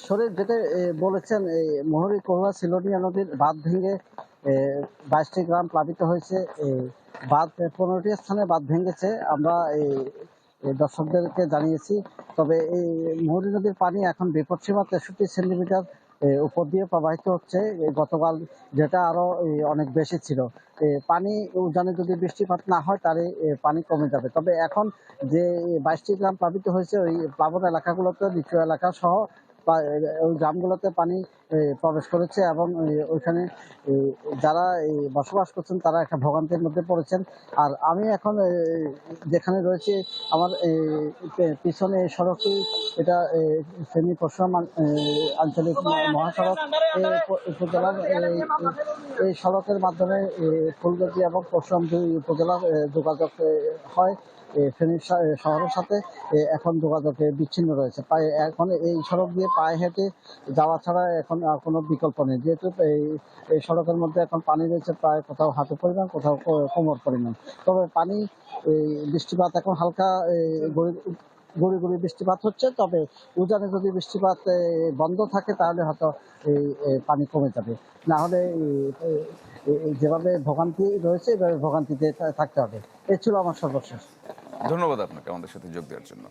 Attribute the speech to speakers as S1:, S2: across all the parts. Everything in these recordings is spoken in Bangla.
S1: শরীফ যেটা বলেছেন, এই মহুরী করুণা সিলোনিয়া নদীর বাঁধ ভেঙে 22টি গ্রাম প্লাবিত হয়েছে। এই বাঁধ 15টি স্থানে বাঁধ ভেঙেছে, আমরা এই দর্শকদেরকে জানিয়েছি। তবে এই মহুরী নদীর পানি এখন বিপদসীমা 63 সেন্টিমিটার উপর দিয়ে প্রবাহিত হচ্ছে। গতকাল যেটা আরো অনেক বেশি ছিল। পানি উজানে যদি বৃষ্টিপাত না হয় তাহলে পানি কমে যাবে। তবে এখন যে 22টি গ্রাম প্লাবিত হয়েছে, ওই প্লাবন এলাকাগুলোতে নিচু এলাকা সহ ওই গ্রামগুলোতে পানি প্রবেশ করেছে এবং ওইখানে যারা বসবাস করছেন তারা একটা ভোগান্তির মধ্যে পড়েছেন। আর আমি এখন যেখানে রয়েছি, আমার পিছনে এই সড়কটি, এটা ফেনী পরশুরাম আঞ্চলিক মহাসড়ক উপজেলার এই সড়কের মাধ্যমে ফুলগাজী এবং পরশুরাম দুই উপজেলার যোগাযোগ হয়। ফেনী শহরের সাথে এখন যোগাযোগ বিচ্ছিন্ন রয়েছে। এখন এই সড়ক দিয়ে পায়ে হেঁটে যাওয়া ছাড়া এখন আর কোনো বিকল্প নেই, যেহেতু এই সড়কের মধ্যে এখন পানি রয়েছে প্রায় কোথাও হাঁটু পরিমাণ, কোথাও কোমর পরিমাণ। তবে পানি বৃষ্টিপাত এখন হালকা গুড়ি গুড়ি বৃষ্টিপাত হচ্ছে। তবে উজানে যদি বৃষ্টিপাত বন্ধ থাকে তাহলে হয়তো এই পানি কমে যাবে, না হলে যেভাবে ভোগান্তি রয়েছে এভাবে ভোগান্তিতে থাকতে হবে। এই ছিল আমার সর্বশেষ।
S2: ধন্যবাদ আপনাকে আমাদের সাথে যোগ দেওয়ার জন্য।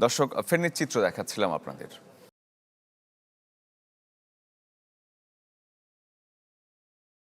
S2: দর্শক, ফেনীর চিত্র দেখাচ্ছিলাম আপনাদের।